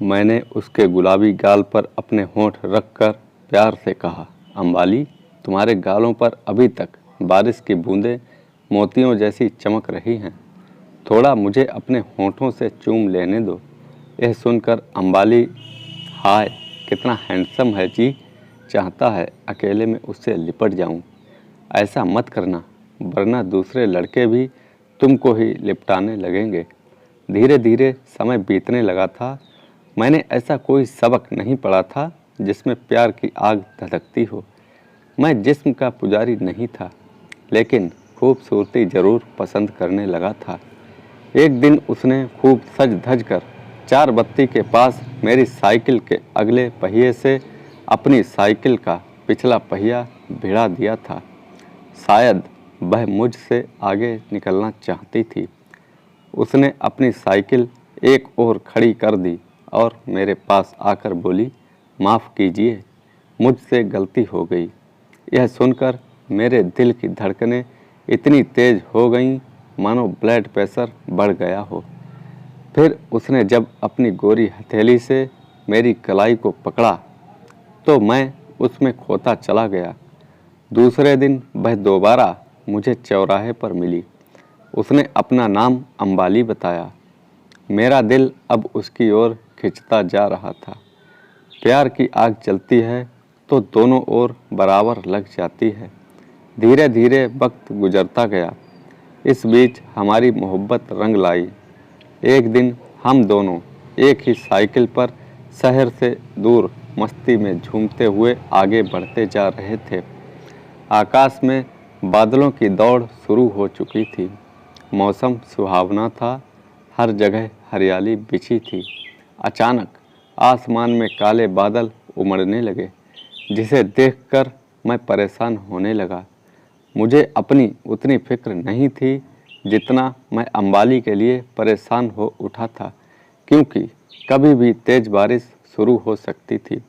मैंने उसके गुलाबी गाल पर अपने होंठ रखकर प्यार से कहा, अंबाली, तुम्हारे गालों पर अभी तक बारिश की बूंदें मोतियों जैसी चमक रही हैं। थोड़ा मुझे अपने होंठों से चूम लेने दो। यह सुनकर अंबाली, हाय कितना हैंडसम है जी, चाहता है अकेले में उससे लिपट जाऊं। ऐसा मत करना, वरना दूसरे लड़के भी तुमको ही लिपटाने लगेंगे। धीरे धीरे समय बीतने लगा था। मैंने ऐसा कोई सबक नहीं पढ़ा था जिसमें प्यार की आग धधकती हो। मैं जिस्म का पुजारी नहीं था, लेकिन खूबसूरती ज़रूर पसंद करने लगा था। एक दिन उसने खूब सज धज कर 4 बत्ती के पास मेरी साइकिल के अगले पहिए से अपनी साइकिल का पिछला पहिया भिड़ा दिया था। शायद वह मुझसे आगे निकलना चाहती थी। उसने अपनी साइकिल एक ओर खड़ी कर दी और मेरे पास आकर बोली, माफ़ कीजिए, मुझसे गलती हो गई। यह सुनकर मेरे दिल की धड़कनें इतनी तेज हो गईं मानो ब्लड प्रेशर बढ़ गया हो। फिर उसने जब अपनी गोरी हथेली से मेरी कलाई को पकड़ा तो मैं उसमें खोता चला गया। दूसरे दिन वह दोबारा मुझे चौराहे पर मिली। उसने अपना नाम अंबाली बताया। मेरा दिल अब उसकी ओर खिंचता जा रहा था। प्यार की आग जलती है तो दोनों ओर बराबर लग जाती है। धीरे धीरे वक्त गुजरता गया। इस बीच हमारी मोहब्बत रंग लाई। एक दिन हम दोनों एक ही साइकिल पर शहर से दूर मस्ती में झूमते हुए आगे बढ़ते जा रहे थे। आकाश में बादलों की दौड़ शुरू हो चुकी थी। मौसम सुहावना था, हर जगह हरियाली बिछी थी। अचानक आसमान में काले बादल उमड़ने लगे, जिसे देखकर मैं परेशान होने लगा। मुझे अपनी उतनी फिक्र नहीं थी जितना मैं अंबाली के लिए परेशान हो उठा था, क्योंकि कभी भी तेज बारिश शुरू हो सकती थी।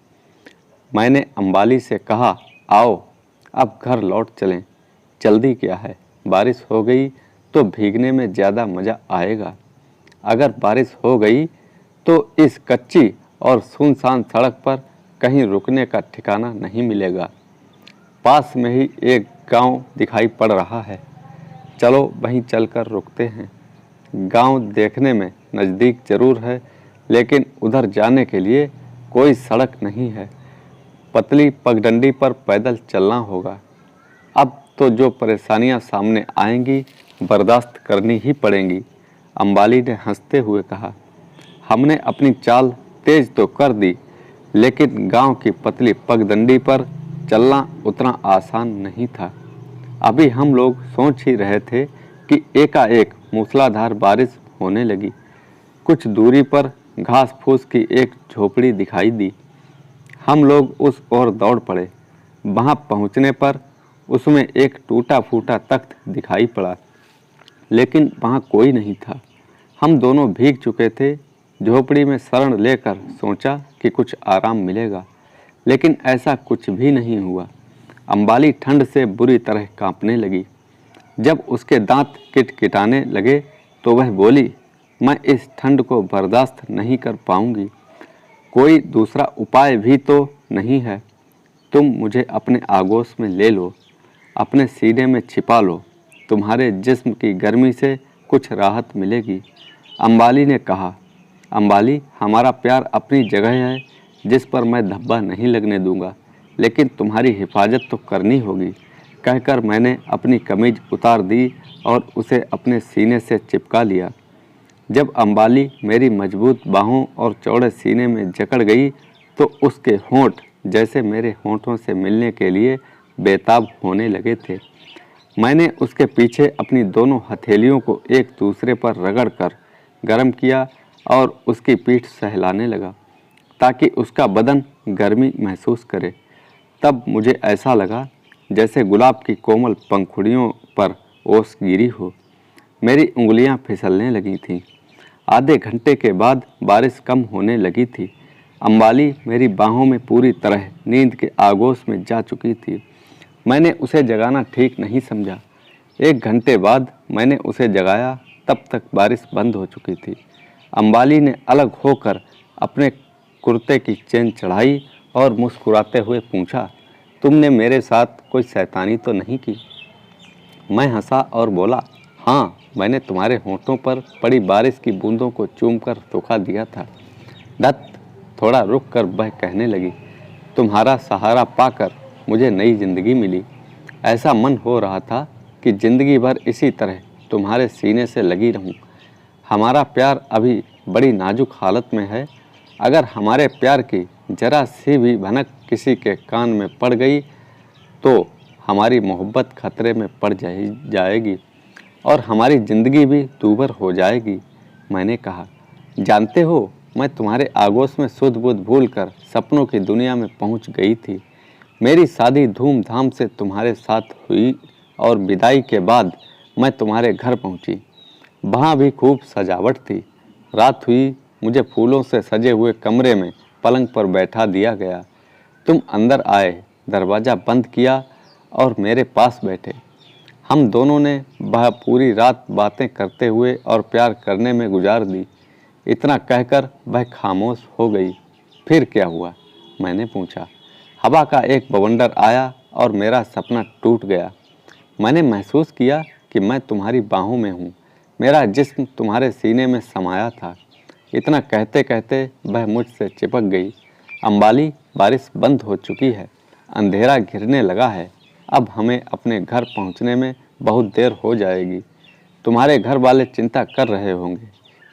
मैंने अंबाली से कहा, आओ अब घर लौट चलें। जल्दी क्या है, बारिश हो गई तो भीगने में ज़्यादा मज़ा आएगा। अगर बारिश हो गई तो इस कच्ची और सुनसान सड़क पर कहीं रुकने का ठिकाना नहीं मिलेगा। पास में ही एक गांव दिखाई पड़ रहा है, चलो वहीं चलकर रुकते हैं। गांव देखने में नज़दीक ज़रूर है, लेकिन उधर जाने के लिए कोई सड़क नहीं है। पतली पगडंडी पर पैदल चलना होगा। अब तो जो परेशानियां सामने आएंगी बर्दाश्त करनी ही पड़ेंगी, अंबाली ने हंसते हुए कहा। हमने अपनी चाल तेज तो कर दी, लेकिन गांव की पतली पगडंडी पर चलना उतना आसान नहीं था। अभी हम लोग सोच ही रहे थे कि एकाएक मूसलाधार बारिश होने लगी। कुछ दूरी पर घास फूस की एक झोपड़ी दिखाई दी। हम लोग उस ओर दौड़ पड़े। वहां पहुंचने पर उसमें एक टूटा फूटा तख्त दिखाई पड़ा, लेकिन वहां कोई नहीं था। हम दोनों भीग चुके थे। झोपड़ी में शरण लेकर सोचा कि कुछ आराम मिलेगा, लेकिन ऐसा कुछ भी नहीं हुआ। अंबाली ठंड से बुरी तरह कांपने लगी। जब उसके दांत किटकिटाने लगे तो वह बोली, मैं इस ठंड को बर्दाश्त नहीं कर पाऊंगी। कोई दूसरा उपाय भी तो नहीं है। तुम मुझे अपने आगोश में ले लो, अपने सीने में छिपा लो। तुम्हारे जिस्म की गर्मी से कुछ राहत मिलेगी। अंबाली ने कहा, अंबाली, हमारा प्यार अपनी जगह है जिस पर मैं धब्बा नहीं लगने दूंगा, लेकिन तुम्हारी हिफाजत तो करनी होगी। कहकर मैंने अपनी कमीज उतार दी और उसे अपने सीने से चिपका लिया। जब अंबाली मेरी मजबूत बाहों और चौड़े सीने में जकड़ गई तो उसके होंठ जैसे मेरे होंठों से मिलने के लिए बेताब होने लगे थे। मैंने उसके पीछे अपनी दोनों हथेलियों को एक दूसरे पर रगड़कर गर्म किया और उसकी पीठ सहलाने लगा ताकि उसका बदन गर्मी महसूस करे। तब मुझे ऐसा लगा जैसे गुलाब की कोमल पंखुड़ियों पर ओस गिरी हो। मेरी उंगलियां फिसलने लगी थीं। आधे घंटे के बाद बारिश कम होने लगी थी। अंबाली मेरी बाहों में पूरी तरह नींद के आगोश में जा चुकी थी। मैंने उसे जगाना ठीक नहीं समझा। 1 घंटे बाद मैंने उसे जगाया, तब तक बारिश बंद हो चुकी थी। अंबाली ने अलग होकर अपने कुर्ते की चेन चढ़ाई और मुस्कुराते हुए पूछा, तुमने मेरे साथ कोई शैतानी तो नहीं की? मैं हंसा और बोला, हाँ, मैंने तुम्हारे होठों पर पड़ी बारिश की बूंदों को चूमकर धोखा दिया था। दत्त थोड़ा रुक कर वह कहने लगी, तुम्हारा सहारा पाकर मुझे नई जिंदगी मिली। ऐसा मन हो रहा था कि जिंदगी भर इसी तरह तुम्हारे सीने से लगी रहूं। हमारा प्यार अभी बड़ी नाजुक हालत में है। अगर हमारे प्यार की जरा सी भी भनक किसी के कान में पड़ गई तो हमारी मोहब्बत खतरे में पड़ जाएगी और हमारी ज़िंदगी भी दूभर हो जाएगी। मैंने कहा, जानते हो, मैं तुम्हारे आगोश में सुध बुध भूल कर सपनों की दुनिया में पहुंच गई थी। मेरी शादी धूमधाम से तुम्हारे साथ हुई और विदाई के बाद मैं तुम्हारे घर पहुंची। वहाँ भी खूब सजावट थी। रात हुई, मुझे फूलों से सजे हुए कमरे में पलंग पर बैठा दिया गया। तुम अंदर आए, दरवाज़ा बंद किया और मेरे पास बैठे। हम दोनों ने वह पूरी रात बातें करते हुए और प्यार करने में गुजार दी। इतना कहकर वह खामोश हो गई। फिर क्या हुआ? मैंने पूछा। हवा का एक बवंडर आया और मेरा सपना टूट गया। मैंने महसूस किया कि मैं तुम्हारी बाहों में हूँ। मेरा जिस्म तुम्हारे सीने में समाया था। इतना कहते कहते वह मुझसे चिपक गई। अंबाली, बारिश बंद हो चुकी है। अंधेरा घिरने लगा है। अब हमें अपने घर पहुंचने में बहुत देर हो जाएगी। तुम्हारे घर वाले चिंता कर रहे होंगे,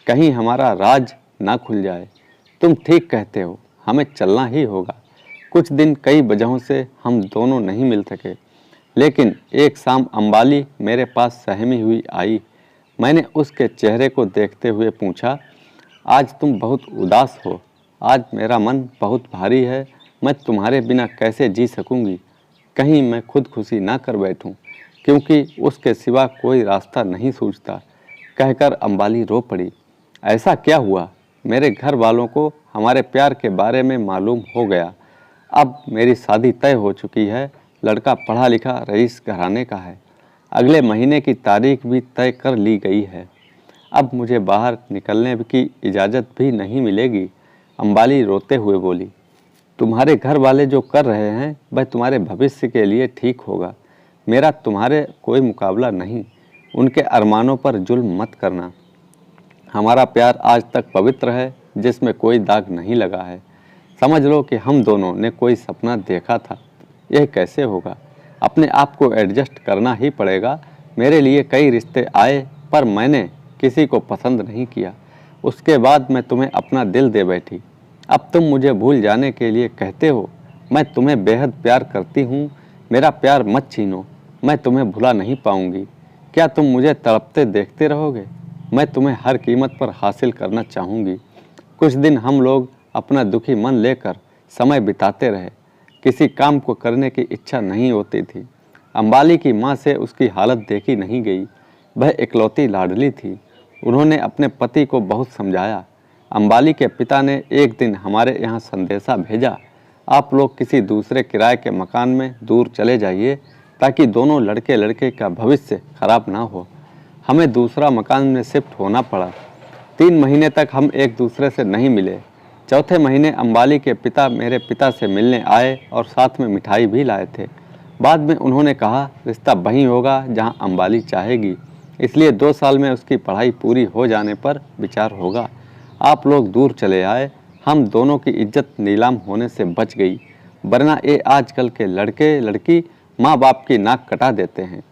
कहीं हमारा राज ना खुल जाए। तुम ठीक कहते हो, हमें चलना ही होगा। कुछ दिन कई वजहों से हम दोनों नहीं मिल सके, लेकिन एक शाम अंबाली मेरे पास सहमी हुई आई। मैंने उसके चेहरे को देखते हुए पूछा, आज तुम बहुत उदास हो। आज मेरा मन बहुत भारी है। मैं तुम्हारे बिना कैसे जी सकूंगी? कहीं मैं खुदकुशी ना कर बैठूं, क्योंकि उसके सिवा कोई रास्ता नहीं सूझता। कहकर अंबाली रो पड़ी। ऐसा क्या हुआ? मेरे घर वालों को हमारे प्यार के बारे में मालूम हो गया। अब मेरी शादी तय हो चुकी है। लड़का पढ़ा लिखा रईस घराने का है। अगले महीने की तारीख भी तय कर ली गई है। अब मुझे बाहर निकलने की इजाज़त भी नहीं मिलेगी। अंबाली रोते हुए बोली, तुम्हारे घर वाले जो कर रहे हैं वह तुम्हारे भविष्य के लिए ठीक होगा। मेरा तुम्हारे कोई मुकाबला नहीं। उनके अरमानों पर जुल्म मत करना। हमारा प्यार आज तक पवित्र है, जिसमें कोई दाग नहीं लगा है। समझ लो कि हम दोनों ने कोई सपना देखा था। यह कैसे होगा? अपने आप को एडजस्ट करना ही पड़ेगा। मेरे लिए कई रिश्ते आए, पर मैंने किसी को पसंद नहीं किया। उसके बाद मैं तुम्हें अपना दिल दे बैठी। अब तुम मुझे भूल जाने के लिए कहते हो। मैं तुम्हें बेहद प्यार करती हूँ। मेरा प्यार मत छीनो। मैं तुम्हें भुला नहीं पाऊँगी। क्या तुम मुझे तड़पते देखते रहोगे? मैं तुम्हें हर कीमत पर हासिल करना चाहूँगी। कुछ दिन हम लोग अपना दुखी मन लेकर समय बिताते रहे। किसी काम को करने की इच्छा नहीं होती थी। अंबाली की माँ से उसकी हालत देखी नहीं गई। वह इकलौती लाडली थी। उन्होंने अपने पति को बहुत समझाया। अंबाली के पिता ने एक दिन हमारे यहाँ संदेशा भेजा, आप लोग किसी दूसरे किराए के मकान में दूर चले जाइए, ताकि दोनों लड़के लड़के का भविष्य खराब ना हो। हमें दूसरा मकान में शिफ्ट होना पड़ा। 3 महीने तक हम एक दूसरे से नहीं मिले। चौथे महीने अंबाली के पिता मेरे पिता से मिलने आए और साथ में मिठाई भी लाए थे। बाद में उन्होंने कहा, रिश्ता वहीं होगा जहां अंबाली चाहेगी, इसलिए 2 साल में उसकी पढ़ाई पूरी हो जाने पर विचार होगा। आप लोग दूर चले आए। हम दोनों की इज्जत नीलाम होने से बच गई, वरना ये आजकल के लड़के लड़की माँ बाप की नाक कटा देते हैं।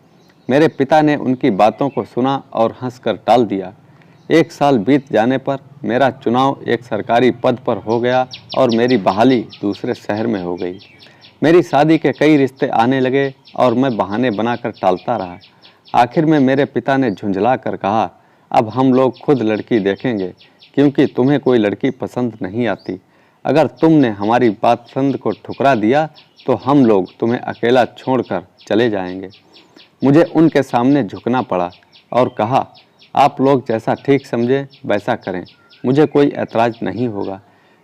मेरे पिता ने उनकी बातों को सुना और हंसकर टाल दिया। 1 साल बीत जाने पर मेरा चुनाव एक सरकारी पद पर हो गया और मेरी बहाली दूसरे शहर में हो गई। मेरी शादी के कई रिश्ते आने लगे और मैं बहाने बनाकर टालता रहा। आखिर में मेरे पिता ने झुंझला कर कहा, अब हम लोग खुद लड़की देखेंगे, क्योंकि तुम्हें कोई लड़की पसंद नहीं आती। अगर तुमने हमारी पसंद को ठुकरा दिया तो हम लोग तुम्हें अकेला छोड़कर चले जाएंगे। मुझे उनके सामने झुकना पड़ा और कहा, आप लोग जैसा ठीक समझें वैसा करें, मुझे कोई ऐतराज़ नहीं होगा।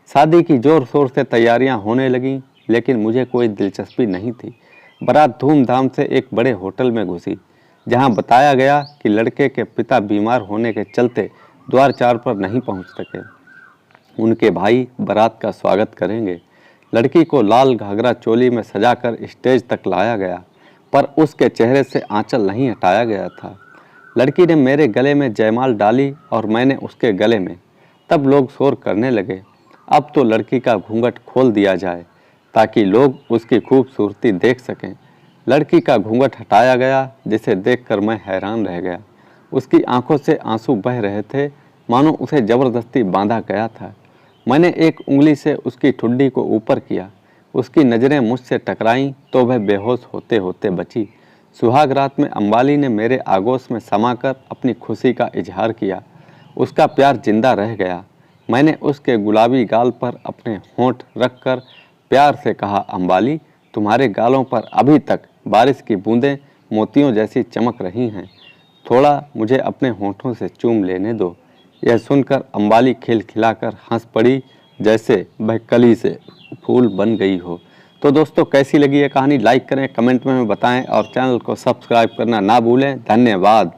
शादी की ज़ोर शोर से तैयारियां होने लगीं, लेकिन मुझे कोई दिलचस्पी नहीं थी। बारात धूमधाम से एक बड़े होटल में घुसी, जहां बताया गया कि लड़के के पिता बीमार होने के चलते द्वार 4 पर नहीं पहुंच सके। उनके भाई बारात का स्वागत करेंगे। लड़की को लाल घाघरा चोली में सजाकर स्टेज तक लाया गया, पर उसके चेहरे से आंचल नहीं हटाया गया था। लड़की ने मेरे गले में जयमाल डाली और मैंने उसके गले में। तब लोग शोर करने लगे, अब तो लड़की का घूंघट खोल दिया जाए ताकि लोग उसकी खूबसूरती देख सकें। लड़की का घूंघट हटाया गया, जिसे देखकर मैं हैरान रह गया। उसकी आंखों से आंसू बह रहे थे, मानो उसे ज़बरदस्ती बांधा गया था। मैंने एक उंगली से उसकी ठुड्डी को ऊपर किया। उसकी नज़रें मुझसे टकराईं तो वह बेहोश होते होते बची। सुहाग रात में अंबाली ने मेरे आगोश में समाकर अपनी खुशी का इजहार किया। उसका प्यार जिंदा रह गया। मैंने उसके गुलाबी गाल पर अपने होंठ रखकर प्यार से कहा, अंबाली, तुम्हारे गालों पर अभी तक बारिश की बूंदें मोतियों जैसी चमक रही हैं। थोड़ा मुझे अपने होंठों से चूम लेने दो। यह सुनकर अंबाली खिलखिलाकर हंस पड़ी, जैसे वह कली से फूल बन गई हो। तो दोस्तों, कैसी लगी ये कहानी? लाइक करें, कमेंट में बताएं और चैनल को सब्सक्राइब करना ना भूलें। धन्यवाद।